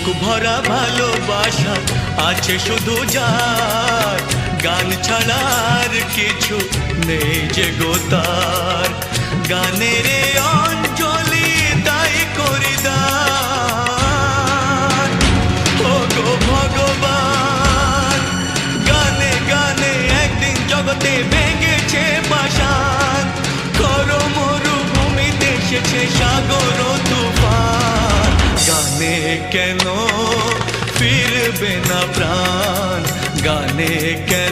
বুক ভরা ভালোবাসা আছে শুধু যার, গান ছাড়া আর কিছু নেই যে গো তার। গানের অঞ্জলি তাই করি দান, ও গো ভগবান। গানে গানে একদিন জগতে ভেঙেছে পাষাণ, খর মরুভূমিতে এসেছে সাগর তুফান। গানে কেন ফিরবে না প্রাণ, গানে কেন